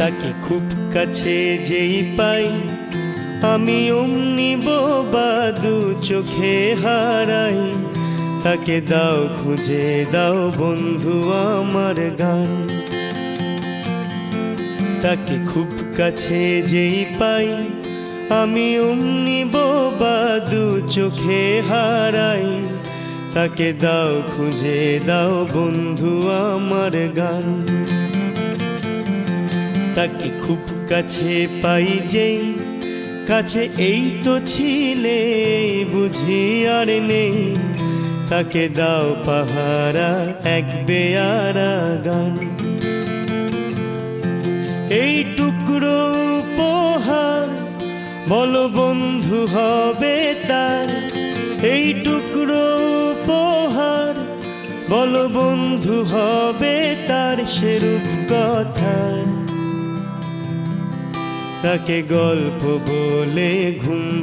তাকে খুব কাছে যেই পাই আমি অমনি বোবা দু চোখে হারাই। তাকে দাও খুঁজে দাও বন্ধু আমার গান। তাকে খুব কাছে যেই পাই আমি অমনি বোবা দু চোখে হারাই। তাকে দাও খুঁজে দাও বন্ধু আমার গান। তাকে খুব কাছে পাই যেই কাছে এই তো ছিলে বুঝি আর নেই। তাকে দাও পাহারা এক বেয়ারা গান। এই টুকরো উপহার বলো বন্ধু হবে তার। এই টুকরো উপহার বলো বন্ধু হবে তার সেরূপ কথা। তাকে গল্প বলে ঘুম